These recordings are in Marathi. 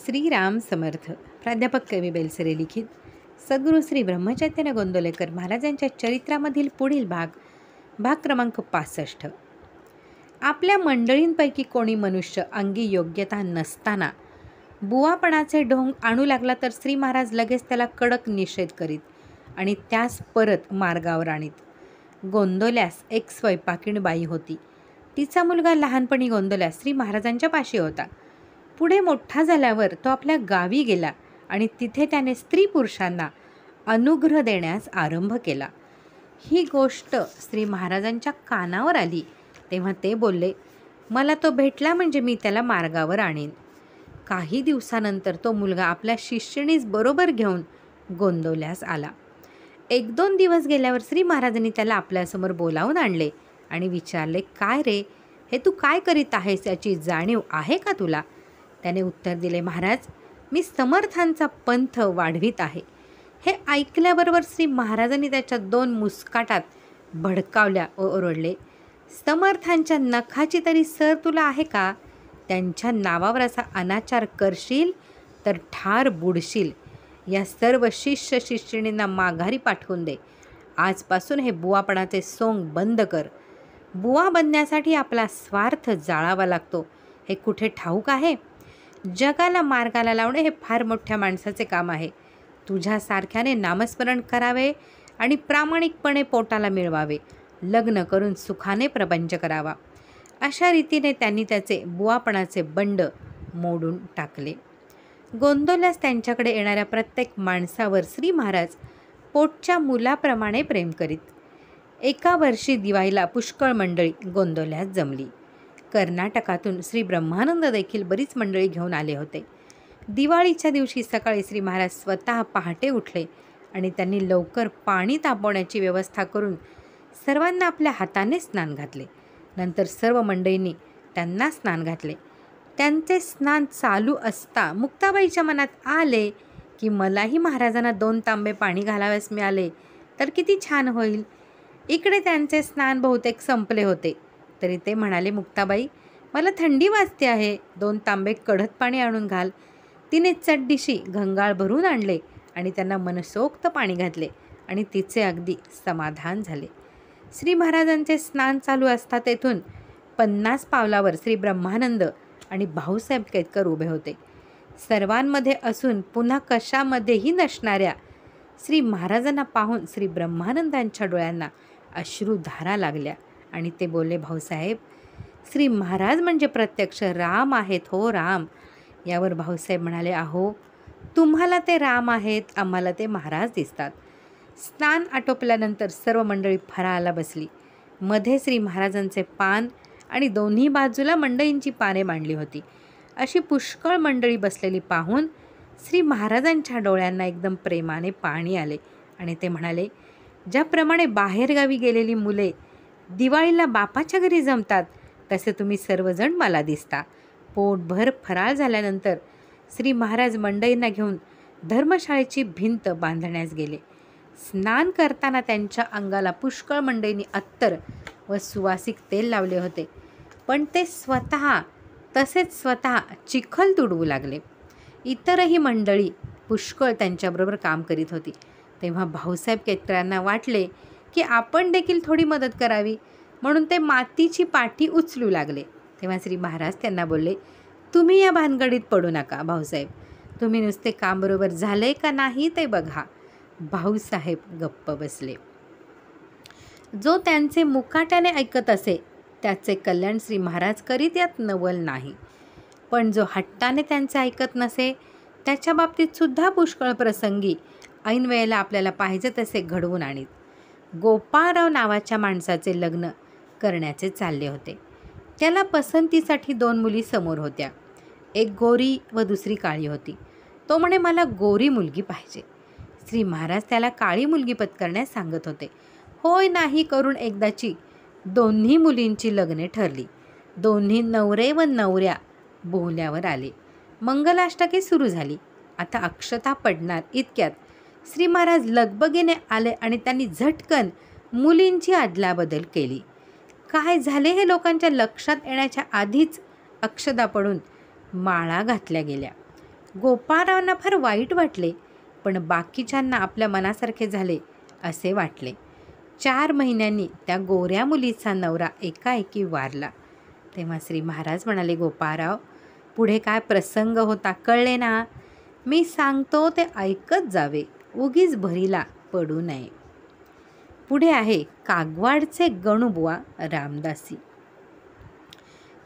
श्रीराम समर्थ. प्राध्यापक कवी बेलसरे लिखित सद्गुरू श्री ब्रह्मचैतन्य गोंदवलेकर महाराजांच्या चरित्रामधील पुढील भाग क्रमांक 65. आपल्या मंडळींपैकी कोणी मनुष्य अंगी योग्यता नसताना बुवापणाचे ढोंग आणू लागला तर श्री महाराज लगेच त्याला कडक निषेध करीत आणि त्यास परत मार्गावर आणीत. गोंदवल्यास एक स्वयंपाकीण बाई होती. तिचा मुलगा लहानपणी गोंदवल्यास श्री महाराजांच्या पाशी होता. पुढे मोठा झाल्यावर तो आपल्या गावी गेला आणि तिथे त्याने स्त्री पुरुषांना अनुग्रह देण्यास आरंभ केला. ही गोष्ट श्री महाराजांच्या कानावर आली तेव्हा ते बोलले, मला तो भेटला म्हणजे मी त्याला मार्गावर आणीन. काही दिवसानंतर तो मुलगा आपल्या शिष्यणीस बरोबर घेऊन गोंदवल्यास आला. 1-2 दिवस गेल्यावर श्री महाराजांनी त्याला आपल्यासमोर बोलावून आणले आणि विचारले, काय रे, हे तू काय करीत आहेस, याची जाणीव आहे का तुला? त्याने उत्तर दिले, महाराज, मी समर्थांचा पंथ वाढवित आहे. हे ऐकल्याबरोबर श्री महाराजांनी त्याच्या 2 मुस्काटात भडकावल्या व ओरडले, समर्थांच्या नखाची तरी सर तुला आहे का? त्यांच्या नावावर असा अनाचार करशील तर ठार बुडशील. या सर्व शिष्य शिष्यणींना माघारी पाठवून दे. आजपासून हे बुवापणाचे सोंग बंद कर. बुवा बनण्यासाठी आपला स्वार्थ जाळावा लागतो, हे कुठे ठाऊक आहे? जगाला मार्गाला लावणे हे फार मोठ्या माणसाचे काम आहे. तुझ्यासारख्याने नामस्मरण करावे आणि प्रामाणिकपणे पोटाला मिळवावे. लग्न करून सुखाने प्रपंच करावा. अशा रीतीने त्यांनी त्याचे बुवापणाचे बंड मोडून टाकले. गोंदवल्यास त्यांच्याकडे येणाऱ्या प्रत्येक माणसावर श्री महाराज पोटच्या मुलाप्रमाणे प्रेम करीत. एका वर्षी दिवाळीला पुष्कळ मंडळी गोंदवल्यास जमली. कर्नाटकातून श्री ब्रह्मानंद देखील बरीच मंडळी घेऊन आले होते. दिवाळीच्या दिवशी सकाळी श्री महाराज स्वतः पहाटे उठले आणि त्यांनी लवकर पाणी तापवण्याची व्यवस्था करून सर्वांना आपल्या हाताने स्नान घातले. नंतर सर्व मंडळींनी त्यांना स्नान घातले. त्यांचे स्नान चालू असता मुक्ताबाईच्या मनात आले की मलाही महाराजांना 2 तांबे पाणी घालाव्यास मिळाले तर किती छान होईल. इकडे त्यांचे स्नान बहुतेक संपले होते तरी ते म्हणाले, मुक्ताबाई, मला थंडी वाजते आहे, 2 तांबे कडक पाणी आणून घाल. तिने चड्डीशी घंगाळ भरून आणले आणि त्यांना मनसोक्त पाणी घातले आणि तिचे अगदी समाधान झाले. श्री महाराजांचे स्नान चालू असता तेथून 50 पावलावर श्री ब्रह्मानंद आणि भाऊसाहेब केतकर उभे होते. सर्वांमध्ये असून पुन्हा कशामध्येही नसणाऱ्या श्री महाराजांना पाहून श्री ब्रह्मानंदांच्या डोळ्यांना अश्रुधारा लागल्या आणि ते बोलले, भाऊसाहेब, श्री महाराज म्हणजे प्रत्यक्ष राम आहेत, हो राम. यावर भाऊसाहेब म्हणाले, अहो, तुम्हाला ते राम आहेत, आम्हाला ते महाराज दिसतात. स्नान आटोपल्यानंतर सर्व मंडळी फराळाला बसली. मध्ये श्री महाराजांचे पान आणि दोन्ही बाजूला मंडळींची पाने मांडली होती. अशी पुष्कळ मंडळी बसलेली पाहून श्री महाराजांच्या डोळ्यांना एकदम प्रेमाने पाणी आले आणि ते म्हणाले, ज्याप्रमाणे बाहेरगावी गेलेली मुले दिवाळीला बापाच्या घरी जमतात तसे तुम्ही सर्वजण मला दिसता. पोटभर फराळ झाल्यानंतर श्री महाराज मंडळींना घेऊन धर्मशाळेची भिंत बांधण्यास गेले. स्नान करताना त्यांच्या अंगाला पुष्कळ मंडळींनी अत्तर व सुवासिक तेल लावले होते, पण ते स्वतः चिखल तुडवू लागले. इतरही मंडळी पुष्कळ त्यांच्याबरोबर काम करीत होती. तेव्हा भाऊसाहेब केतकरांना वाटले की आपण देखील थोडी मदत करावी, म्हणून ते मातीची पाटी उचलू लागले. तेव्हा श्री महाराज त्यांना बोलले, तुम्ही या भानगडीत पडू नका भाऊसाहेब, तुम्ही नुसते काम बरोबर झाले का नाही ते बघा. भाऊसाहेब गप्प बसले. जो त्यांचे मुकाट्याने ऐकत असे त्याचे कल्याण श्री महाराज करीत, यात नवल नाही. पण जो हट्टाने त्यांचे ऐकत नसे त्याच्या बाबतीत सुद्धा पुष्कळ प्रसंगी ऐन वेळेला आपल्याला पाहिजे तसे घडवून आणीत. गोपाळराव नावाच्या माणसाचे लग्न करण्याचे चालले होते. त्याला पसंतीसाठी 2 मुली समोर होत्या. एक गोरी व दुसरी काळी होती. तो म्हणे, मला गोरी मुलगी पाहिजे. श्री महाराज त्याला काळी मुलगी पत्करण्यास सांगत होते. होय नाही करून एकदाची दोन्ही मुलींची लग्ने ठरली. दोन्ही नवरे व नवऱ्या बोहल्यावर आले. मंगलाष्टके सुरू झाली. आता अक्षता पडणार इतक्यात श्री महाराज लगबगीने आले आणि त्यांनी झटकन मुलींची अदलाबदल केली. काय झाले हे लोकांच्या लक्षात येण्याच्या आधीच अक्षता पडून माळा घातल्या गेल्या. गोपाळरावांना फार वाईट वाटले, पण बाकीच्यांना आपल्या मनासारखे झाले असे वाटले. 4 महिन्यांनी त्या गोऱ्या मुलीचा नवरा एकाएकी वारला. तेव्हा श्री महाराज म्हणाले, गोपाळराव, पुढे काय प्रसंग होता कळले ना? मी सांगतो ते ऐकत जावे, उगीच भरीला पडू नये. पुढे आहे कागवाडचे गणूबुवा रामदासी.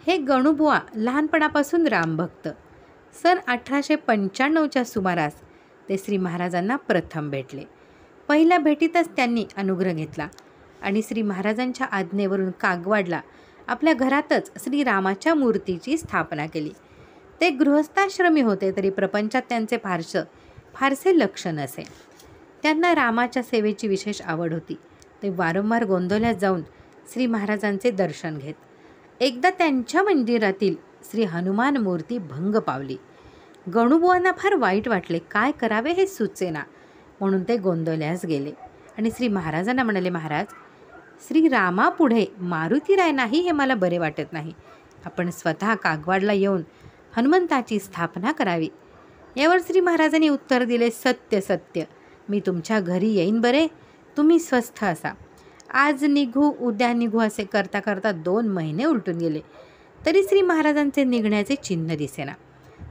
हे गणूबुवा लहानपणापासून रामभक्त. सन 1895च्या सुमारास ते श्री महाराजांना प्रथम भेटले. पहिल्या भेटीतच त्यांनी अनुग्रह घेतला आणि श्री महाराजांच्या आज्ञेवरून कागवाडला आपल्या घरातच श्रीरामाच्या मूर्तीची स्थापना केली. ते गृहस्थाश्रमी होते, तरी प्रपंचात त्यांचे फारसे लक्ष नसे. त्यांना रामाच्या सेवेची विशेष आवड होती. ते वारंवार गोंदवल्यात जाऊन श्री महाराजांचे दर्शन घेत. एकदा त्यांच्या मंदिरातील श्री हनुमान मूर्ती भंग पावली. गणूबुवांना फार वाईट वाटले, काय करावे हे सुचेना, म्हणून ते गोंदवल्यास गेले आणि श्री महाराजांना म्हणाले, महाराज, श्रीरामापुढे मारुतीराय नाही हे मला बरे वाटत नाही. आपण स्वतः कागवाडला येऊन हनुमंताची स्थापना करावी. यावर श्री महाराजांनी उत्तर दिले, सत्य सत्य, मी तुमच्या घरी येईन बरे, तुम्ही स्वस्थ असा. आज निघू उद्या निघू असे करता करता 2 महिने उलटून गेले, तरी श्री महाराजांचे निघण्याचे चिन्ह दिसेना.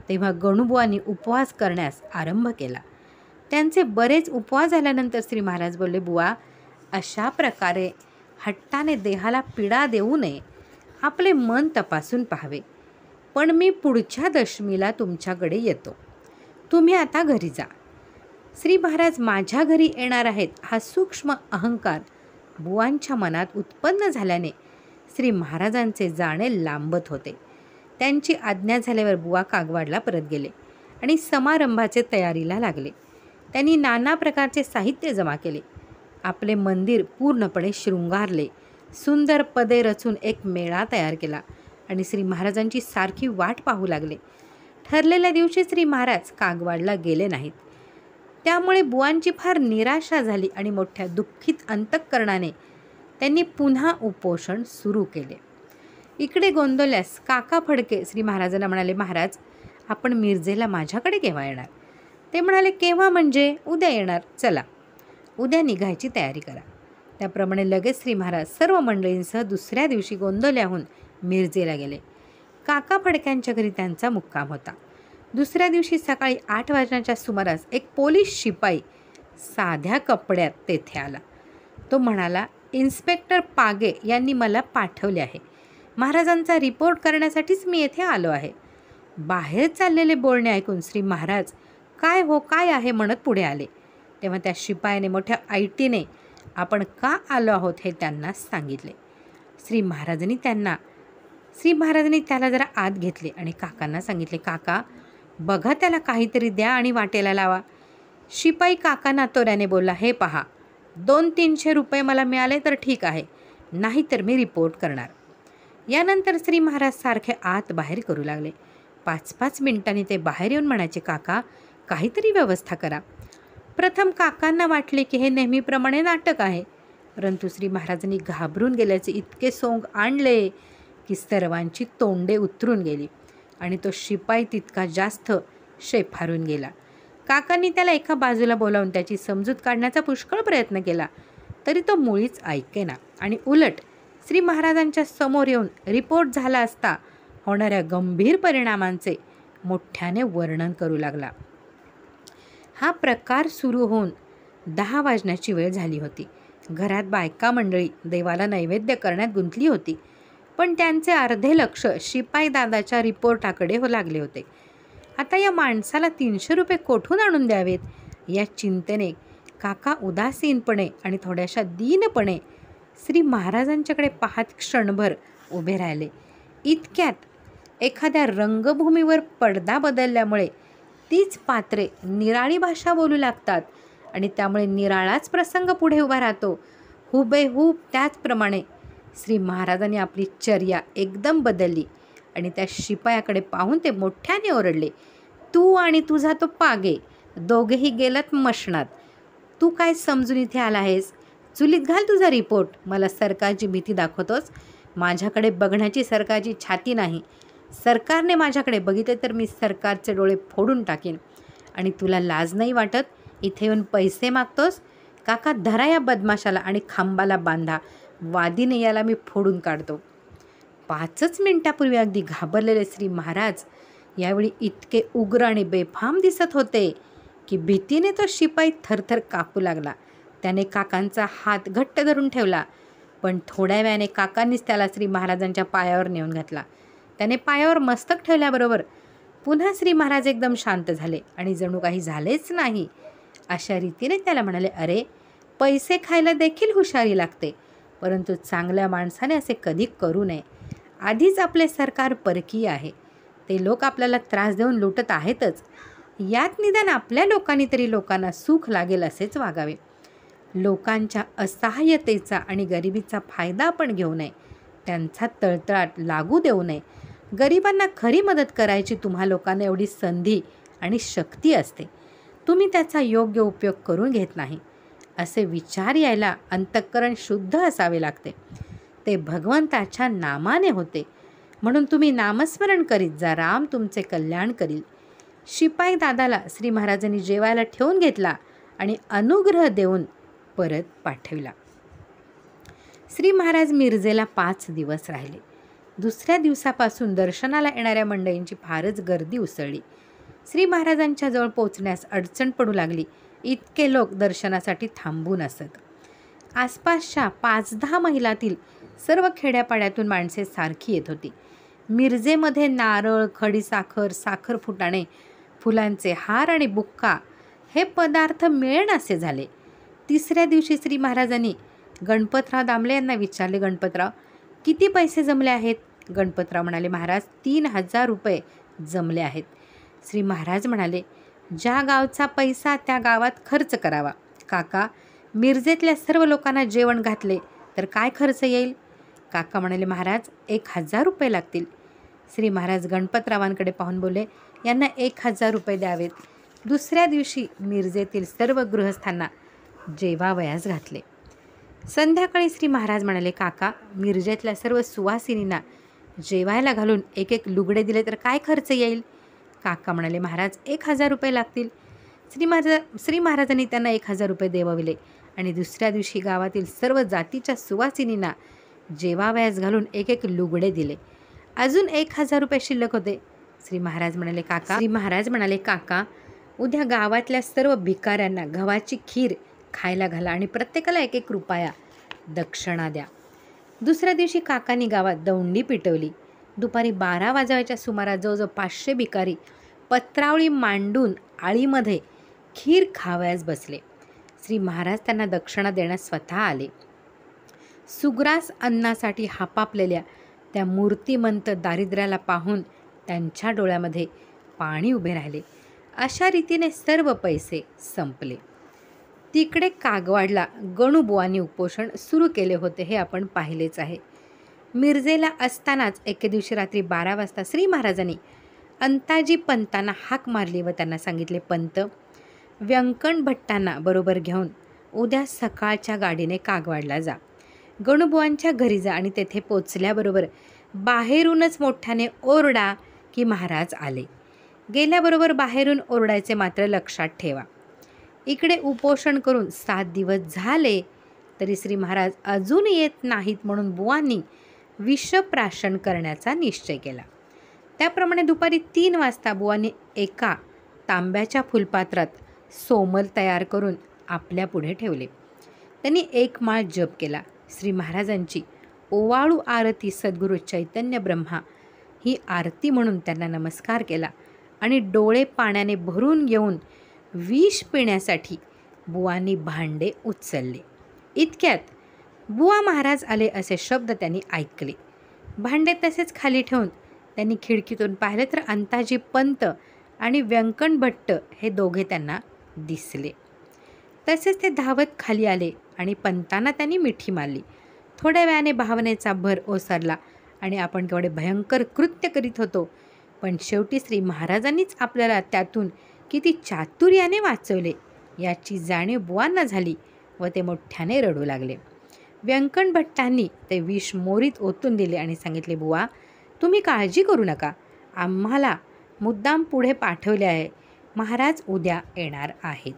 तेव्हा गणूबुवांनी उपवास करण्यास आरंभ केला. त्यांचे बरेच उपवास झाल्यानंतर श्री महाराज बोलले, बुवा, अशा प्रकारे हट्टाने देहाला पीडा देऊ नये, आपले मन तपासून पाहावे. पण मी पुढच्या दशमीला तुमच्याकडे येतो, तुम्ही आता घरी जा. श्री महाराज माझ्या घरी येणार आहेत हा सूक्ष्म अहंकार बुवांच्या मनात उत्पन्न झाल्याने श्री महाराजांचे जाणे लांबत होते. त्यांची आज्ञा झाल्यावर बुवा कागवाडला परत गेले आणि समारंभाचे तयारीला लागले. त्यांनी नाना प्रकारचे साहित्य जमा केले. आपले मंदिर पूर्णपणे शृंगारले. सुंदर पदे रचून एक मेळा तयार केला आणि श्री महाराजांची सारखी वाट पाहू लागले. ठरलेल्या दिवशी श्री महाराज कागवाडला गेले नाहीत. त्यामुळे बुवांची फार निराशा झाली आणि मोठ्या दुःखित अंतःकरणाने त्यांनी पुन्हा उपोषण सुरू केले. इकडे गोंदवल्यास काका फडके श्री महाराजांना म्हणाले, महाराज, आपण मिरजेला माझ्याकडे केव्हा येणार? ते म्हणाले, केव्हा म्हणजे? उद्या येणार, चला उद्या निघायची तयारी करा. त्याप्रमाणे लगेच श्री महाराज सर्व मंडळींसह दुसऱ्या दिवशी गोंदवल्याहून मिरजेला गेले. काका फडक्यांच्या घरी त्यांचा मुक्काम होता. दुसऱ्या दिवशी सकाळी 8 वाजण्याच्या सुमारास एक पोलीस शिपाई साध्या कपड्यात तेथे आला. तो म्हणाला, इन्स्पेक्टर पागे यांनी मला पाठवले आहे. महाराजांचा रिपोर्ट करण्यासाठीच मी येथे आलो आहे. बाहेर चाललेले बोलणे ऐकून श्री महाराज काय हो काय आहे म्हणत पुढे आले. तेव्हा त्या शिपायाने मोठ्या ऐटीने आपण का आलो आहोत हे त्यांना सांगितले. श्री महाराजांनी त्याला जरा आत घेतले आणि काकांना सांगितले, काका, बघा त्याला काहीतरी द्या आणि वाटेला लावा. शिपाई काकांना तोऱ्याने बोलला, हे पहा, 200-300 रुपये मला मिळाले तर ठीक आहे, नाही तर मी रिपोर्ट करणार. यानंतर श्री महाराज सारखे आत बाहेर करू लागले. 5-5 मिनिटांनी ते बाहेर येऊन म्हणायचे, काका, काहीतरी व्यवस्था करा. प्रथम काकांना वाटले की हे नेहमीप्रमाणे नाटक आहे, परंतु श्री महाराजांनी घाबरून गेल्याचे इतके सोंग आणले की सर्वांची तोंडे उतरून गेली आणि तो शिपाई तितका जास्त शेफारून गेला. काकांनी त्याला एका बाजूला बोलावून त्याची समजूत काढण्याचा पुष्कळ प्रयत्न केला, तरी तो मुळीच ऐकेना आणि उलट श्री महाराजांच्या समोर येऊन रिपोर्ट झाला असता होणाऱ्या गंभीर परिणामांचे मोठ्याने वर्णन करू लागला. हा प्रकार सुरू होऊन 10 वाजण्याची वेळ झाली होती. घरात बायका मंडळी देवाला नैवेद्य करण्यात गुंतली होती, पण त्यांचे अर्धे लक्ष शिपाई दादाच्या रिपोर्टाकडे लागले होते. आता या माणसाला 300 रुपये कोठून आणून द्यावेत या चिंतेने काका उदासीनपणे आणि थोड्याशा दीनपणे श्री महाराजांच्याकडे पाहत क्षणभर उभे राहिले. इतक्यात एखाद्या रंगभूमीवर पडदा बदलल्यामुळे तीच पात्रे निराळी भाषा बोलू लागतात आणि त्यामुळे निराळाच प्रसंग पुढे उभा राहतो. हुबेहूब त्याचप्रमाणे श्री महाराजांनी आपली चर्या एकदम बदलली आणि त्या शिपायाकडे पाहून ते मोठ्याने ओरडले, तू आणि तुझा तो पागे दोघेही गेलत मशणात. तू काय समजून इथे आला आहेस? चुलीत घाल तुझा रिपोर्ट. मला सरकारची भीती दाखवतोस? माझ्याकडे बघण्याची सरकारची छाती नाही. सरकारने माझ्याकडे बघितले तर मी सरकारचे डोळे फोडून टाकीन. आणि तुला लाज नाही वाटत? इथे येऊन पैसे मागतोस? काका, धरा या बदमाशाला आणि खांबाला बांधा. वादीने याला मी फोडून काढतो. 5च मिनिटापूर्वी अगदी घाबरलेले श्री महाराज यावेळी इतके उग्र आणि बेफाम दिसत होते की भीतीने तो शिपाई थरथर कापू लागला. त्याने काकांचा हात घट्ट धरून ठेवला, पण थोड्या वेळाने काकांनीच त्याला श्री महाराजांच्या पायावर नेऊन घातला. त्याने पायावर मस्तक ठेवल्याबरोबर पुन्हा श्री महाराज एकदम शांत झाले आणि जणू काही झालेच नाही अशा रीतीने त्याला म्हणाले, अरे, पैसे खायला देखील हुशारी लागते, परंतु चांगल्या माणसाने असे कधी करू नये. आधीच आपले सरकार परकीय आहे. ते लोक आपल्याला त्रास देऊन लुटत आहेतच. यात निदान आपल्या लोकांनी तरी लोकांना सुख लागेल असेच वागावे. लोकांच्या असहाय्यतेचा आणि गरिबीचा फायदा आपण घेऊ नये. त्यांचा तळतळाट लागू देऊ नये. गरिबांना खरी मदत करायची तुम्हा लोकांना एवढी संधी आणि शक्ती असते. तुम्ही त्याचा योग्य उपयोग करून घेत नाही. असे विचार यायला अंतःकरण शुद्ध असावे लागते. ते भगवंताच्या नामाने होते. म्हणून तुम्ही नामस्मरण करीत जा. राम तुमचे कल्याण करील. शिपाई दादाला श्री महाराजांनी जेवायला ठेवून घेतला आणि अनुग्रह देऊन परत पाठविला. श्री महाराज मिरजेला 5 दिवस राहिले. दुसऱ्या दिवसापासून दर्शनाला येणाऱ्या मंडळींची फारच गर्दी उसळली. श्री महाराजांच्या जवळ पोचण्यास अडचण पडू लागली. इतके लोक दर्शनासाठी थांबून असत. आसपासच्या 5-10 मैलातील सर्व खेड्यापाड्यातून माणसे सारखी येत होती. मिरजेमध्ये नारळ, खडीसाखर, साखर फुटाणे, फुलांचे हार आणि बुक्का हे पदार्थ मिळेनासे झाले. तिसऱ्या दिवशी श्री महाराजांनी गणपतराव दामले यांना विचारले, गणपतराव, किती पैसे जमले आहेत? गणपतराव म्हणाले, महाराज 3,000 रुपये जमले आहेत. श्री महाराज म्हणाले, ज्या गावचा पैसा त्या गावात खर्च करावा. काका, मिरजेतल्या सर्व लोकांना जेवण घातले तर काय खर्च येईल? काका म्हणाले, महाराज 1,000 रुपये लागतील. श्री महाराज गणपतरावांकडे पाहून बोलले, यांना 1,000 रुपये द्यावेत. दुसऱ्या दिवशी मिरजेतील सर्व गृहस्थांना जेवावयास घातले. संध्याकाळी श्री महाराज म्हणाले, काका, मिरजेतल्या सर्व सुवासिनींना जेवायला घालून एक लुगडे दिले तर काय खर्च येईल? काका म्हणाले, महाराज 1,000 रुपये लागतील. श्री महाराजांनी त्यांना 1,000 रुपये देवविले आणि दुसऱ्या दिवशी गावातील सर्व जातीच्या सुवासिनींना जेवावयास घालून एक लुगडे दिले. अजून 1,000 रुपये शिल्लक होते. श्री महाराज म्हणाले, काका, उद्या गावातल्या सर्व भिकाऱ्यांना गव्हाची खीर खायला घाला आणि प्रत्येकाला 1 रुपया दक्षिणा द्या. दुसऱ्या दिवशी काकांनी गावात दौंडी पिटवली. दुपारी 12 वाजवायच्या सुमारास जवळजवळ 500 भिकारी पत्रावळी मांडून आळीमध्ये खीर खावयास बसले. श्री महाराज त्यांना दक्षिणा देण्यास स्वतः आले. सुग्रास अन्नासाठी हापापलेल्या त्या मूर्तिमंत दारिद्र्याला पाहून त्यांच्या डोळ्यामध्ये पाणी उभे राहिले. अशा रीतीने सर्व पैसे संपले. तिकडे कागवाडला गणूबुवांनी उपोषण सुरू केले होते हे आपण पाहिलेच आहे. मिरजेला असतानाच एके दिवशी रात्री 12 वाजता श्री महाराजांनी अंताजी पंतांना हाक मारली व त्यांना सांगितले, पंत, व्यंकण भट्टांना बरोबर घेऊन उद्या सकाळच्या गाडीने कागवाडला जा. गणूबुवांच्या घरी जा आणि तेथे पोचल्याबरोबर बाहेरूनच मोठ्याने ओरडा की महाराज आले. गेल्याबरोबर बाहेरून ओरडायचे मात्र लक्षात ठेवा. इकडे उपोषण करून 7 दिवस झाले तरी श्री महाराज अजून येत नाहीत म्हणून बुवांनी विषप्राशन करण्याचा निश्चय केला. त्याप्रमाणे दुपारी 3 वाजता बुवांनी एका तांब्याच्या फुलपात्रात सोमल तयार करून आपल्या पुढे ठेवले. त्यांनी 1 माळ जप केला. श्री महाराजांची ओवाळू आरती सद्गुरू चैतन्य ब्रह्मा ही आरती म्हणून त्यांना नमस्कार केला आणि डोळे पाण्याने भरून घेऊन विष पिण्यासाठी बुवांनी भांडे उचलले. इतक्यात बुवा महाराज आले असे शब्द त्यांनी ऐकले. भांडे तसेच खाली ठेवून त्यांनी खिडकीतून पाहिले तर अंताजी पंत आणि व्यंकण भट्ट हे दोघे त्यांना दिसले. तसेच ते धावत खाली आले आणि पंतांना त्यांनी मिठी मारली. थोड्या वेळाने भावनेचा भर ओसरला आणि आपण केवढे भयंकर कृत्य करीत होतो, पण शेवटी श्री महाराजांनीच आपल्याला त्यातून किती चातुर्याने वाचवले याची जाणीव बुवांना झाली व ते मोठ्याने रडू लागले. व्यंकण भट्टांनी ते विष मोरीत ओतून दिले आणि सांगितले, बुवा, तुम्ही काळजी करू नका, आम्हाला मुद्दाम पुढे पाठवले आहे. महाराज उद्या येणार आहेत.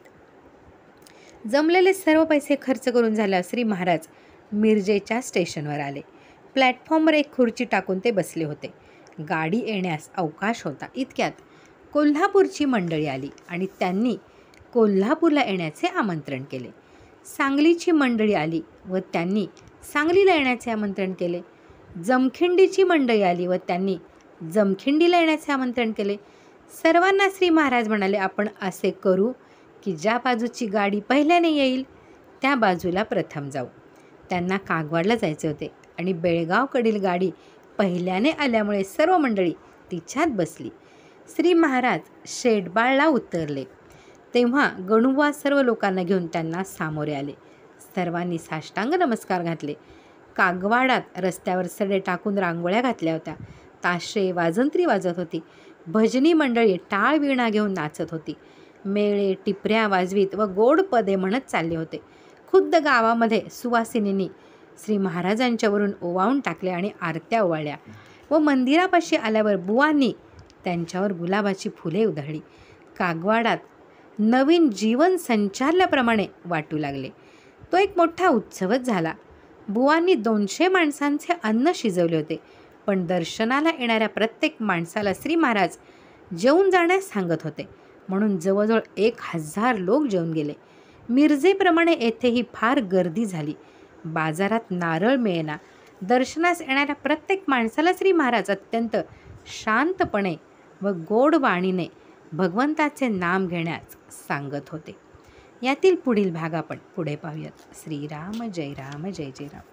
जमलेले सर्व पैसे खर्च करून झाल्यावर श्री महाराज मिरजेच्या स्टेशनवर आले. प्लॅटफॉर्मवर एक खुर्ची टाकून ते बसले होते. गाडी येण्यास अवकाश होता. इतक्यात कोल्हापूरची मंडळी आली आणि त्यांनी कोल्हापूरला येण्याचे आमंत्रण केले. सांगलीची मंडळी आली व त्यांनी सांगलीला येण्याचे आमंत्रण केले. जमखिंडीची मंडळी आली व त्यांनी जमखिंडीला येण्याचे आमंत्रण केले. सर्वांना श्री महाराज म्हणाले, आपण असे करू की ज्या बाजूची गाडी पहिल्याने येईल त्या बाजूला प्रथम जाऊ. त्यांना कागवाडला जायचे होते आणि बेळगावकडील गाडी पहिल्याने आल्यामुळे सर्व मंडळी तिच्यात बसली. श्री महाराज शेटबाळला उतरले तेव्हा गणुबा सर्व लोकांना घेऊन त्यांना सामोरे आले. सर्वांनी साष्टांग नमस्कार घातले. कागवाडात रस्त्यावर सडे टाकून रांगोळ्या घातल्या होत्या. ताशे वाजंत्री वाजत होती. भजनी मंडळी टाळ वीणा घेऊन नाचत होती. मेळे टिपऱ्या वाजवीत व गोड पदे म्हणत चालले होते. खुद्द गावामध्ये सुवासिनींनी श्री महाराजांच्यावरून ओवाळून टाकले आणि आरत्या ओवाळल्या व मंदिरापाशी आल्यावर बुवांनी त्यांच्यावर गुलाबाची फुले उधळली. कागवाडात नवीन जीवन संचारल्याप्रमाणे वाटू लागले. तो एक मोठा उत्सवच झाला. बुवांनी 200 माणसांचे अन्न शिजवले होते, पण दर्शनाला येणाऱ्या प्रत्येक माणसाला श्री महाराज जेवून जाण्यास सांगत होते, म्हणून जवळजवळ 1000 लोक जेवून गेले. मिरजेप्रमाणे येथेही फार गर्दी झाली. बाजारात नारळ मिळेना. दर्शनास येणाऱ्या प्रत्येक माणसाला श्री महाराज अत्यंत शांतपणे व गोड वाणीने भगवंताचे नाम घेण्यास सांगत होते. यातील पुढील भाग आपण पुढे पाहूयात. श्रीराम जय राम जय जय राम.